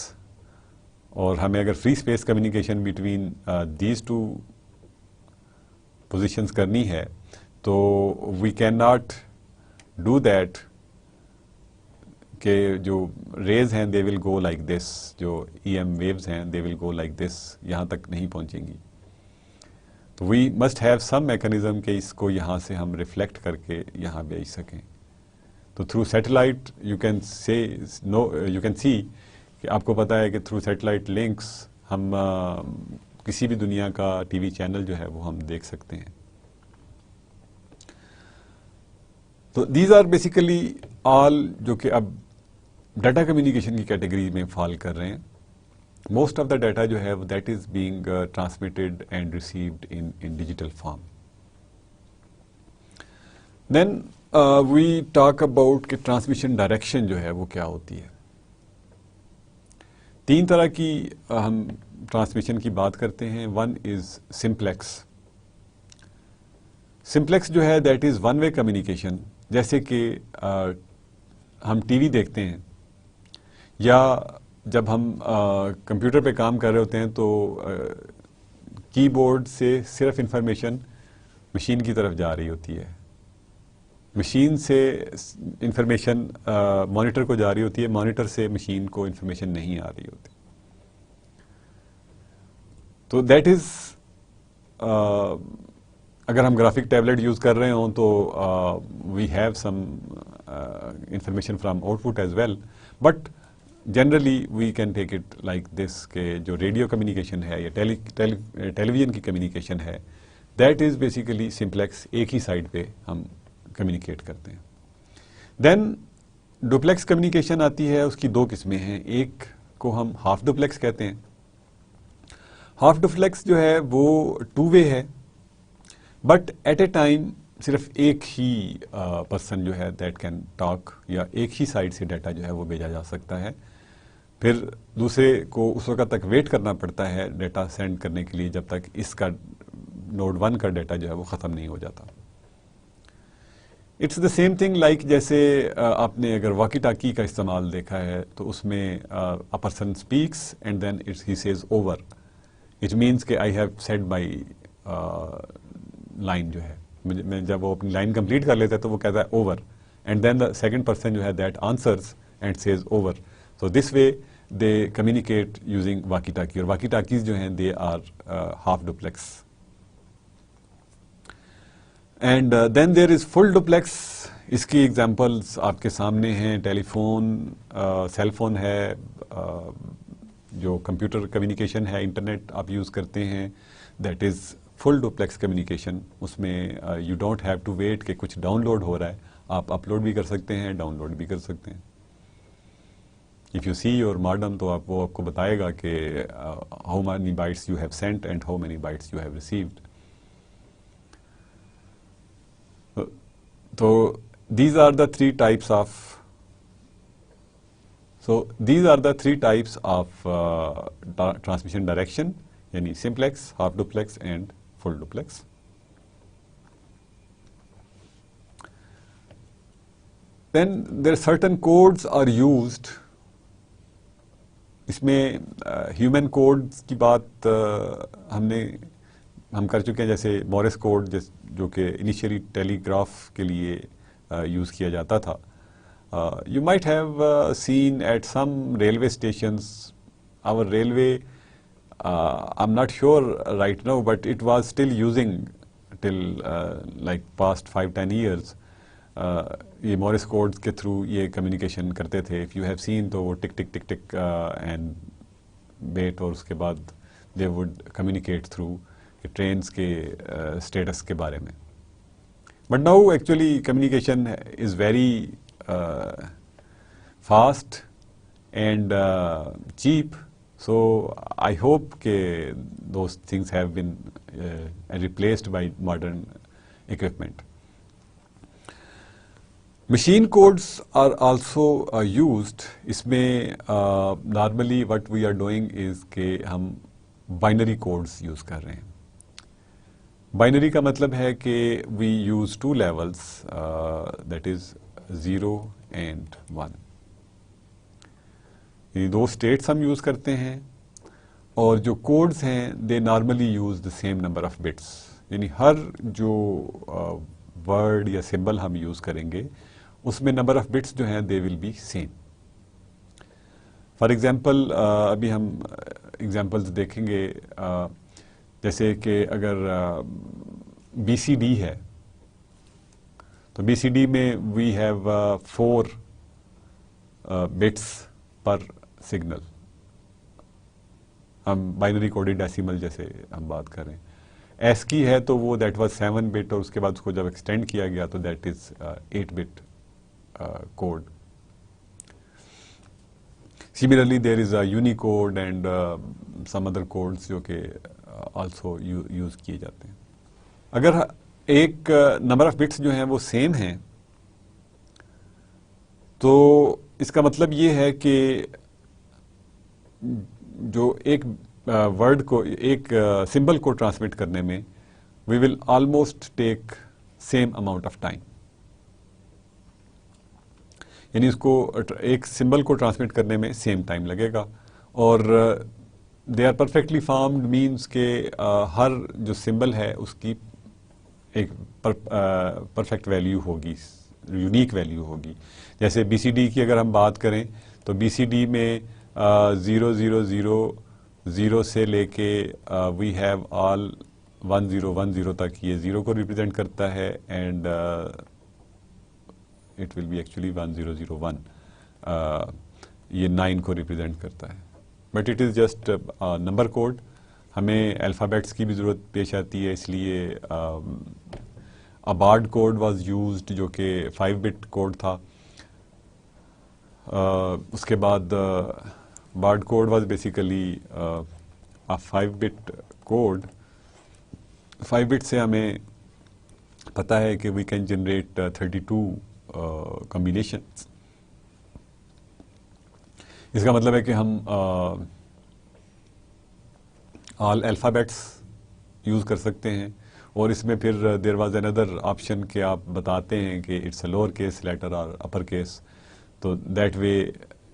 اور ہمیں اگر free space communication between these two positions کرنی ہے تو we can not do that کہ جو ریز ہیں they will go like this, جو EM waves ہیں they will go like this, یہاں تک نہیں پہنچیں گی. تو we must have some mechanism کہ اس کو یہاں سے ہم ریفلیکٹ کر کے یہاں بھیج سکیں. تو through satellite you can see کہ آپ کو پتا ہے کہ تھرو سیٹلائٹ لنکس ہم کسی بھی دنیا کا ٹی وی چینل جو ہے وہ ہم دیکھ سکتے ہیں. تو دیز آر بیسیکلی آل جو کہ اب ڈیٹا کمیونیکیشن کی کیٹیگری میں فال کر رہے ہیں. موسٹ آف دا ڈیٹا جو ہے that is being transmitted and received in digital form. Then we talk about کہ ٹرانسمیشن ڈائریکشن جو ہے وہ کیا ہوتی ہے. 3 طرح کی ہم ٹرانسمیشن کی بات کرتے ہیں. One is simplex. سمپلیکس جو ہے that is one way communication. جیسے کہ ہم ٹی وی دیکھتے ہیں یا جب ہم کمپیوٹر پہ کام کر رہے ہوتے ہیں تو کی بورڈ سے صرف انفارمیشن مشین کی طرف جا رہی ہوتی ہے. مشین سے انفارمیشن مانیٹر کو جا رہی ہوتی ہے. مانیٹر سے مشین کو انفارمیشن نہیں آ رہی ہوتی. تو دیٹ از اگر ہم گرافک ٹیبلٹ یوز کر رہے ہوں تو we have some information from output as well, but generally we can take it like this کہ جو ریڈیو کمیونیکیشن ہے یا ٹیلی ویژن کی کمیونیکیشن ہے دیٹ از بیسیکلی سمپلیکس. ایک ہی سائڈ پہ ہم کمیونیکیٹ کرتے ہیں. دین ڈوپلیکس کمیونیکیشن آتی ہے. اس کی 2 قسمیں ہیں. ایک کو ہم ہاف ڈوپلیکس کہتے ہیں. ہاف ڈوپلیکس جو ہے وہ 2 وے ہے, بٹ ایٹ اے ٹائم صرف ایک ہی پرسن جو ہے دیٹ کین ٹاک, یا ایک ہی سائڈ سے ڈیٹا جو ہے وہ بھیجا جا سکتا ہے. پھر دوسرے کو اس وقت تک ویٹ کرنا پڑتا ہے ڈیٹا سینڈ کرنے کے لیے جب تک اس کا نوڈ 1 کا ڈیٹا جو ہے وہ ختم نہیں ہو جاتا. It's the same thing like جیسے آپ نے اگر واکی ٹاکی کا استعمال دیکھا ہے تو اس میں a person speaks and then he says over. It means کہ I have said my line جو ہے میں جب وہ اپنی لائن کمپلیٹ کر لیتا ہے تو وہ کہتا ہے over, and then the second person جو ہے that answers and says over. So this way they communicate using walkie talkie. اور واکی ٹاکیز جو ہیں they are half duplex. And then there is full duplex. اس کی ایگزامپلس آپ کے سامنے ہیں. ٹیلی فون, سیل فون ہے, جو کمپیوٹر کمیونیکیشن ہے, انٹرنیٹ آپ یوز کرتے ہیں, that is full duplex communication. اس میں you don't have to wait کہ کچھ ڈاؤن لوڈ ہو رہا ہے. آپ اپلوڈ بھی کر سکتے ہیں, ڈاؤن لوڈ بھی کر سکتے ہیں. If you see your modem تو وہ آپ کو بتائے گا کہ how many bytes you have sent and how many bytes you have received. تو these are the 3 types of transmission direction, یعنی simplex, half duplex and full duplex. Then there are certain codes are used. اس میں ہیومن کوڈ کی بات ہم کر چکے ہیں, جیسے مورس کوڈ جو کہ انیشیلی ٹیلی گراف کے لیے یوز کیا جاتا تھا. You might have seen at some railway stations our railway, I'm not sure right now, but it was still using till like past 5-10 years. یہ مورس کوڈ کے تھرو یہ کمیونیکیشن کرتے تھے. اف یو ہیو سین تو وہ ٹک ٹک ٹک ٹک اینڈ بیٹ, اور اس کے بعد they would communicate through trains کے اسٹیٹس کے بارے میں. But now actually communication is very fast and cheap. So I hope کہ those things have been replaced by modern equipment. Machine codes are also used. اس میں normally what we are doing is کہ ہم binary codes use کر رہے ہیں. Binary کا مطلب ہے کہ we use 2 levels, that is 0 and 1. یہ 2 اسٹیٹس ہم یوز کرتے ہیں, اور جو کوڈز ہیں they normally use the same number of bits. یعنی ہر جو ورڈ یا سمبل ہم یوز کریں گے اس میں نمبر آف بٹس جو ہیں they will be same. For example ابھی ہم ایگزامپلز دیکھیں گے, جیسے کہ اگر بی سی ڈی ہے تو بی سی ڈی میں وی ہیو 4 بٹس پر سگنل. ہم بائنری کوڈڈ ڈیسیمل جیسے ہم بات کریں. ایس کی ہے تو وہ دیٹ واز 7 بٹ, اور اس کے بعد اس کو جب ایکسٹینڈ کیا گیا تو that is 8 bit code. Similarly, there is a Unicode and some other codes جو کہ also یوز کیے جاتے ہیں. اگر ایک نمبر آف بٹس جو ہیں وہ سیم ہیں تو اس کا مطلب یہ ہے کہ جو ایک ورڈ کو, ایک سمبل کو ٹرانسمٹ کرنے میں we will almost take same amount of time. یعنی اس کو ایک سمبل کو ٹرانسمٹ کرنے میں سیم ٹائم لگے گا, اور they are perfectly formed means کہ ہر جو سمبل ہے اس کی ایک پرفیکٹ ویلیو ہوگی, یونیک ویلیو ہوگی. جیسے بی سی ڈی کی اگر ہم بات کریں تو بی سی ڈی میں 0 سے لے کے وی ہیو آل 1010 تک یہ 0 کو ریپرزینٹ کرتا ہے, and it will be actually 1001. یہ 9 کو ریپرزینٹ کرتا ہے, but it is just number code. ہمیں الفابیٹس کی بھی ضرورت پیش آتی ہے, اس لیے ابارڈ کوڈ واز یوزڈ جو کہ 5 بٹ کوڈ تھا. اس کے بعد Baudot code was basically 5 bit code. 5 bit سے ہمیں پتہ ہے کہ وی کین جنریٹ 32 کمبینیشن. اس کا مطلب ہے کہ ہم آل الفابیٹس یوز کر سکتے ہیں, اور اس میں پھر دیر واز اندر آپشن کہ آپ بتاتے ہیں کہ it's a lower case letter اور اپر کیس, تو that way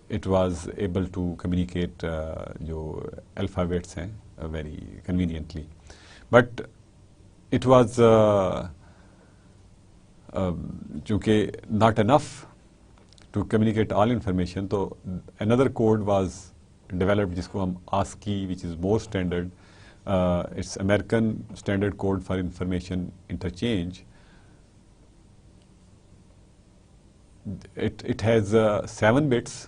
it was able to communicate جو الفابیٹس ہیں very conveniently. But it was چونکہ not enough to communicate all information, تو اندر کوڈ واز ڈیولپڈ جس کو ہم ASCII, which is more standard. It's American standard code for information interchange. It has 7 bits,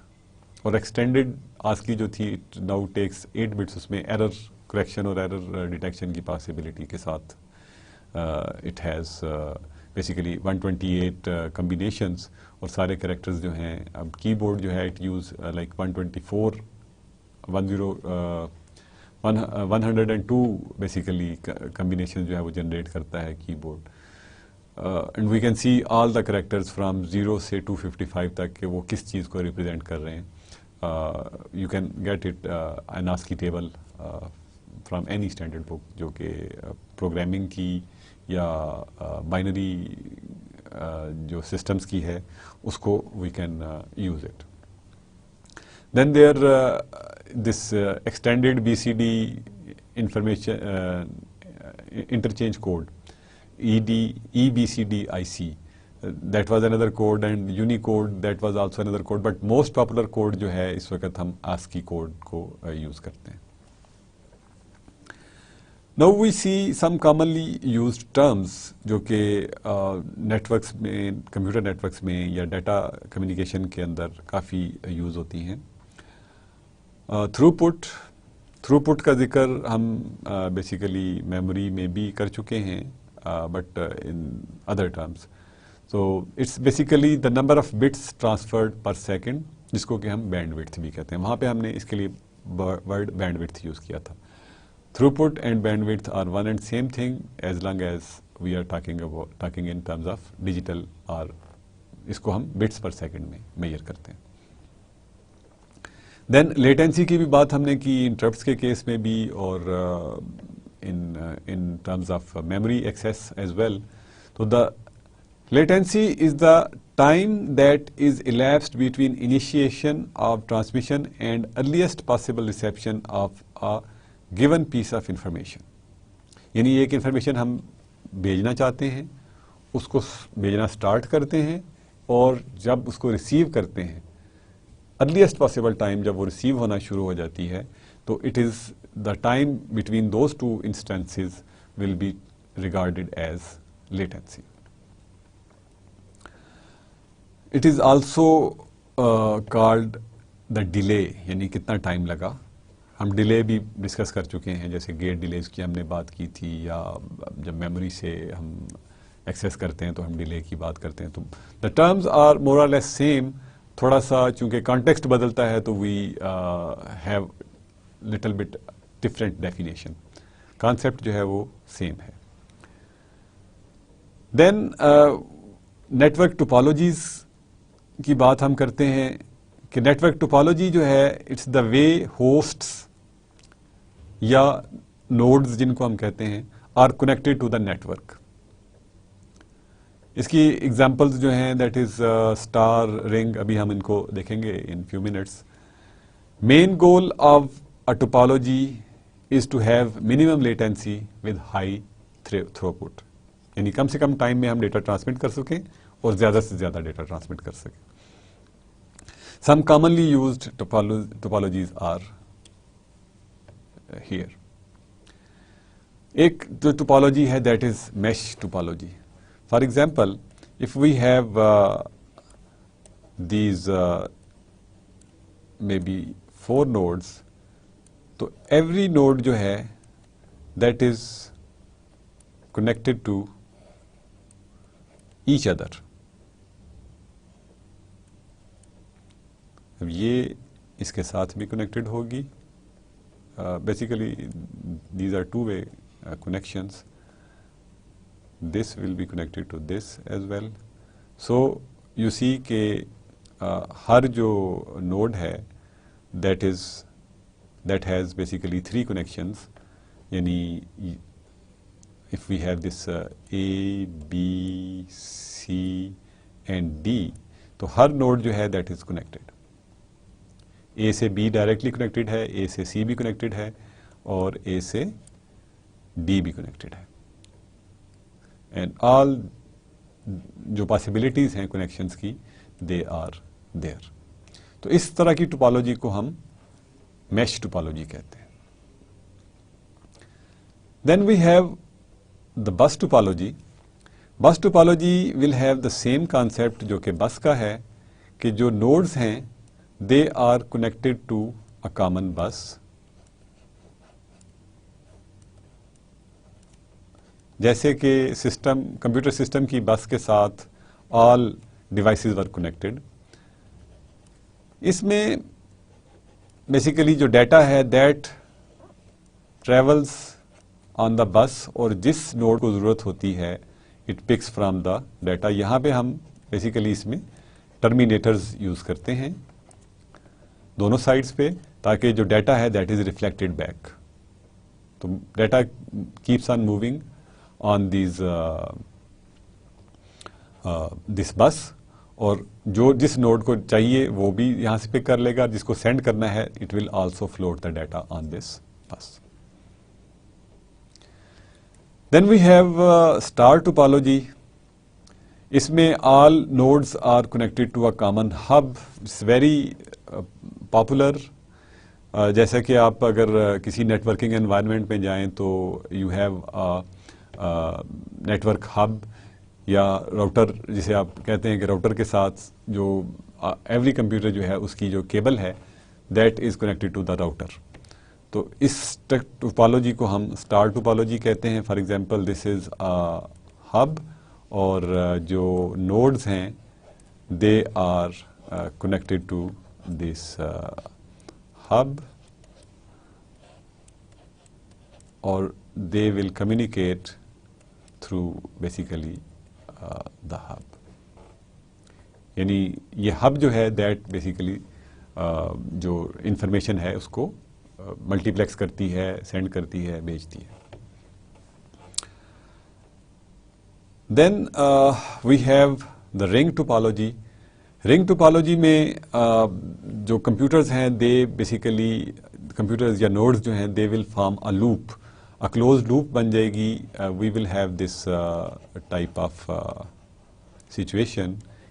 اور ایکسٹینڈیڈ آسکی جو تھی اٹ ناؤ ٹیکس 8 بٹس. اس میں ایرر کریکشن اور ایرر ڈیٹیکشن کی پاسبلٹی کے ساتھ اٹ ہیز بیسیکلی 128 کمبینیشنز, اور سارے کریکٹرز جو ہیں. اب کی بورڈ جو ہے it use like 102 basically combination جو ہے وہ جنریٹ کرتا ہے keyboard. And we can see all the characters from 0 سے 255 تک کہ وہ کس چیز کو ریپرزینٹ کر رہے ہیں. You can get it an ASCII table from any standard book جو کہ پروگرامنگ کی یا بائنری جو سسٹمز کی ہے اس کو we can use it. Then there this extended B C D information interchange code EBCDIC, that was another code, and Unicode that was also another code, but most popular code جو ہے اس وقت ہم ASCII کوڈ کو یوز کرتے ہیں. Now we see some commonly used terms جو کہ نیٹورکس میں, کمپیوٹر نیٹورکس میں یا ڈیٹا کمیونیکیشن کے اندر کافی یوز ہوتی ہیں. تھرو پٹ کا ذکر ہم بیسیکلی میموری میں بھی کر چکے ہیں, but in other terms. So it's basically the number of bits transferred per second, جس کو کہ ہم بینڈ وڈتھ بھی کہتے ہیں. وہاں پہ ہم نے اس کے لیے ورڈ بینڈ وڈتھ یوز کیا تھا. Throughput and bandwidth are one and same thing as long as we are talking in terms of digital, or اس کو ہم bits per second میں میئر کرتے ہیں. Then latency کی بھی بات ہم نے کی interrupts کے کیس میں بھی, اور in terms of memory access as well. So the latency is the time that is elapsed between initiation of transmission and earliest possible reception of a given piece of information. یعنی ایک انفارمیشن ہم بھیجنا چاہتے ہیں, اس کو بھیجنا سٹارٹ کرتے ہیں, اور جب اس کو ریسیو کرتے ہیں ارلیسٹ پاسبل ٹائم جب وہ ریسیو ہونا شروع ہو جاتی ہے تو it is the time between those two instances will be regarded as latency. It is also called the delay, یعنی کتنا ٹائم لگا. ہم ڈیلے بھی ڈسکس کر چکے ہیں، جیسے گیٹ ڈیلیز کی ہم نے بات کی تھی، یا جب میموری سے ہم ایکسیس کرتے ہیں تو ہم ڈیلے کی بات کرتے ہیں. تو دا ٹرمز آر مور اور لیس سیم. تھوڑا سا چونکہ کانٹیکسٹ بدلتا ہے تو we have little bit different definition. Concept جو ہے وہ سیم ہے. دین نیٹورک ٹوپالوجیز کی بات ہم کرتے ہیں کہ نیٹورک ٹوپالوجی جو ہے اٹس دا وے ہوسٹس یا نوڈز جن کو ہم کہتے ہیں are connected to the network. اس کی ایگزامپلز جو ہیں دیٹ از اسٹار رنگ، ابھی ہم ان کو دیکھیں گے in few minutes. Main goal of a topology is to have minimum latency with high throughput, یعنی کم سے کم ٹائم میں ہم ڈیٹا ٹرانسمٹ کر سکیں اور زیادہ سے زیادہ ڈیٹا ٹرانسمٹ کر سکیں. Some commonly used topologies are here. ایک جو ٹوپالوجی ہے that is mesh topology. For example, if we have these maybe 4 nodes, تو every node جو ہے that is connected to each other. اب یہ اس کے ساتھ بھی کنیکٹڈ ہوگی. Basically these are two way connections. This will be connected to this as well. So you see کہ ہر جو نوڈ ہے دیٹ ہیز بیسیکلی 3 کنیکشنس، یعنی if we have this A, B, C and D, تو ہر نوڈ جو ہے دیٹ از کنیکٹڈ. اے سے بی ڈائریکٹلی کنیکٹڈ ہے، اے سے سی بھی کنیکٹڈ ہے، اور اے سے ڈی بھی کنیکٹڈ ہے. اینڈ آل جو پاسبلٹیز ہیں کنیکشنز کی دے آر دیئر. تو اس طرح کی ٹوپالوجی کو ہم میش ٹوپالوجی کہتے ہیں. دین وی ہیو دا بس ٹوپالوجی. بس topology will have the same concept جو کہ بس کا ہے، کہ جو نوڈز ہیں they are connected to a common bus. جیسے کہ کمپیوٹر سسٹم کی بس کے ساتھ all devices were connected. اس میں بیسیکلی جو ڈیٹا ہے that travels on the bus، اور جس نوڈ کو ضرورت ہوتی ہے it picks from the data. یہاں پہ ہم بیسیکلی اس میں ٹرمینیٹرز یوز کرتے ہیں دونوں سائڈس پہ، تاکہ جو ڈیٹا ہے دیٹ از ریفلیکٹڈ بیک. تو data keeps on moving on this bus, اور جو جس نوڈ کو چاہیے وہ بھی یہاں سے پک کر لے گا، جس کو سینڈ کرنا ہے it will also float the data on this bus. Then we have star topology. اس میں all nodes are connected to a common hub. It's very popular. جیسا کہ آپ اگر کسی نیٹ ورکنگ انوائرمنٹ میں جائیں تو یو ہیو نیٹورک ہب یا راؤٹر، جسے آپ کہتے ہیں کہ راؤٹر کے ساتھ جو ایوری کمپیوٹر جو ہے اس کی جو کیبل ہے that is connected to the router. تو اس ٹوپالوجی کو ہم اسٹار ٹوپالوجی کہتے ہیں. For example this is hub, اور جو نوڈز ہیں they are connected to this hub, or they will communicate through basically the hub. یعنی یہ ہب جو ہے دیٹ بیسیکلی جو انفارمیشن ہے اس کو ملٹی پلیکس کرتی ہے، سینڈ کرتی ہے، بھیجتی ہے. دین وی ہیو دا رنگ ٹوپالوجی. رنگ ٹوپالوجی میں جو کمپیوٹرز ہیں دے بیسیکلی کمپیوٹرز یا نوڈز جو ہیں they will form a loop, a close loop بن جائے گی. We will have this type of situation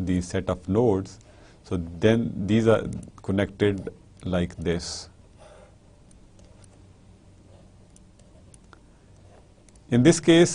these set of nodes, so then these are connected like this. In this case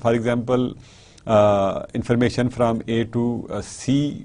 for example information from A to C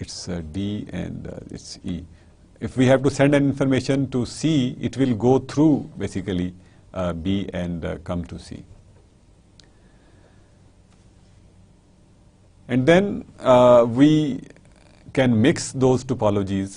it's D and it's E. If we have to send an information to C, it will go through basically B and come to C. And then we can mix those topologies.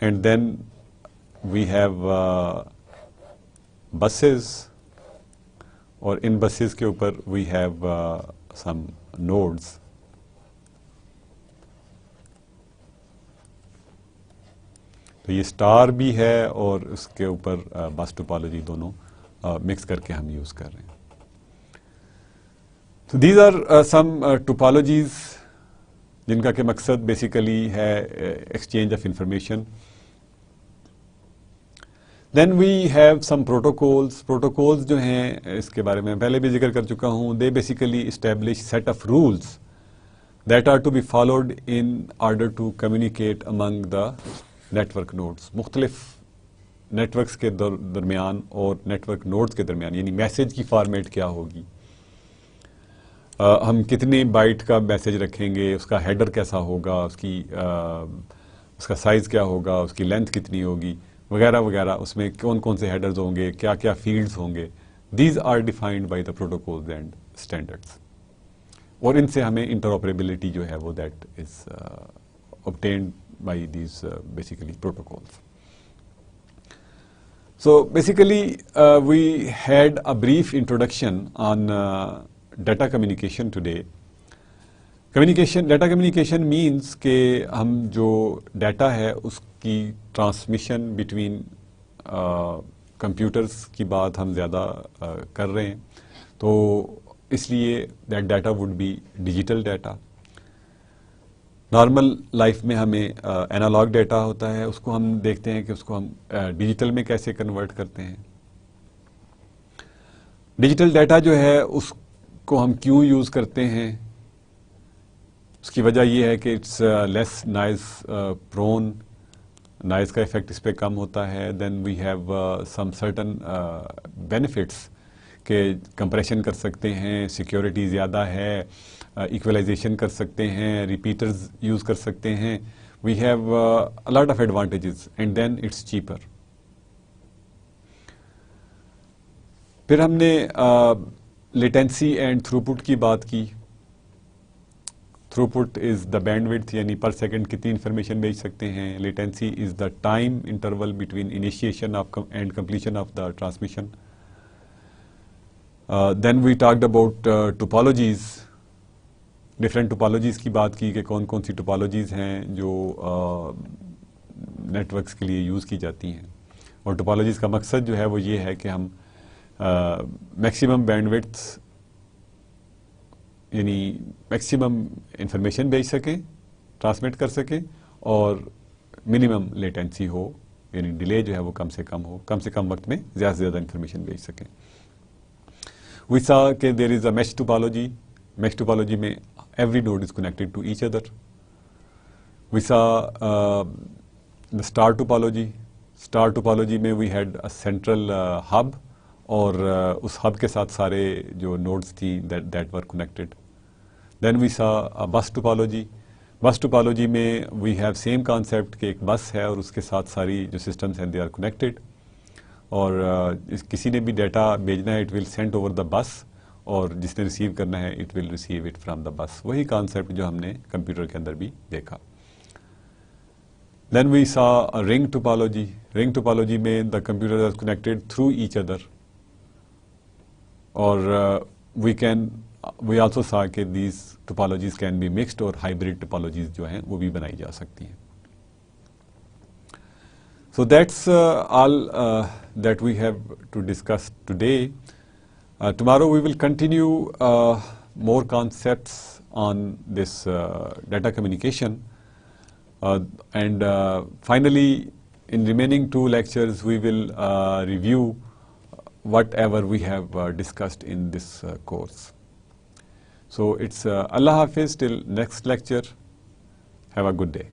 and then we have buses, اور ان بسز کے اوپر وی ہیو سم نوڈز. تو یہ اسٹار بھی ہے اور اس کے اوپر بس ٹوپالوجی دونوں مکس کر کے ہم یوز کر رہے ہیں. تو دیز آر سم ٹوپالوجیز جن کا کہ مقصد بیسیکلی ہے exchange of information. Then we have some protocols. Protocols جو ہیں اس کے بارے میں پہلے بھی ذکر کر چکا ہوں. They basically establish set of rules that are to be followed in order to communicate among the network nodes. مختلف نیٹورکس کے درمیان اور نیٹورک نوڈس کے درمیان، یعنی میسج کی فارمیٹ کیا ہوگی، ہم کتنے بائٹ کا میسج رکھیں گے، اس کا ہیڈر کیسا ہوگا، اس کا سائز کیا ہوگا، اس کی لینتھ کتنی ہوگی وغیرہ وغیرہ، اس میں کون کون سے ہیڈرز ہوں گے، کیا کیا فیلڈز ہوں گے. These are defined by the protocols and standards. اور ان سے ہمیں انٹرآپریبلٹی جو ہے وہ that is obtained by these basically protocols. So basically we had a brief introduction on data communication today. Data communication means کہ ہم جو ڈیٹا ہے اس کی ٹرانسمیشن بٹوین کمپیوٹرس کی بات ہم زیادہ کر رہے ہیں، تو اس لیے that data would be digital data. Normal life میں ہمیں اینالاگ ڈیٹا ہوتا ہے، اس کو ہم دیکھتے ہیں کہ اس کو ہم ڈیجیٹل میں کیسے کنورٹ کرتے ہیں. ڈیجیٹل ڈیٹا جو ہے اس کو ہم کیوں یوز کرتے ہیں، اس کی وجہ یہ ہے کہ it's less noise prone, noise کا ایفیکٹ اس پہ کم ہوتا ہے. Then we have some certain benefits کہ کمپریشن کر سکتے ہیں، سیکیورٹی زیادہ ہے، ایکولائزیشن کر سکتے ہیں، ریپیٹرز یوز کر سکتے ہیں. We have a lot of advantages and then it's cheaper. پھر ہم نے لیٹنسی اینڈ تھروپٹ کی بات کی. تھروپٹ از دا بینڈ وڈتھ، یعنی پر سیکنڈ کتنی انفارمیشن بھیج سکتے ہیں. Latency is the time interval between initiation and completion of the transmission. Then we talked about topologies. Different topologies کی بات کی کہ کون کون سی ٹوپالوجیز ہیں جو نیٹورکس کے لیے یوز کی جاتی ہیں. اور ٹوپالوجیز کا مقصد جو ہے وہ یہ ہے کہ ہم میکسیمم بینڈ وڈتھ یعنی میکسیمم انفارمیشن بھیج سکیں، ٹرانسمٹ کر سکیں، اور منیمم لیٹنسی ہو، یعنی ڈیلے جو ہے وہ کم سے کم وقت میں زیادہ سے زیادہ انفارمیشن بھیج سکیں. وی سا کہ there is a mesh topology. Mesh topology میں every node is connected to each other. We saw the star topology. Star topology میں we had a central hub, اور اس ہب کے ساتھ سارے جو نوڈز تھیں دیٹ ور کنیکٹڈ. دین وی سا بس ٹوپالوجی. بس ٹوپالوجی میں وی ہیو سیم کانسیپٹ کہ ایک بس ہے اور اس کے ساتھ ساری جو سسٹمز ہیں دے آر کنیکٹڈ، اور کسی نے بھی ڈیٹا بھیجنا ہے it will send over the بس، اور جس نے ریسیو کرنا ہے it will receive it from the بس. وہی کانسیپٹ جو ہم نے کمپیوٹر کے اندر بھی دیکھا. دین وی سا رنگ ٹوپالوجی. رنگ ٹوپالوجی میں the computer are connected through each other, اور وی آلسو سا کہ these topologies can be mixed, اور ہائیبریڈ ٹوپالوجیز جو ہیں وہ بھی بنائی جا سکتی ہیں. So that's all that we have to discuss today. Tomorrow we will continue more concepts on this data communication. And finally, in remaining 2 lectures, we will review whatever we have discussed in this course. So it's Allah Hafiz till next lecture. Have a good day.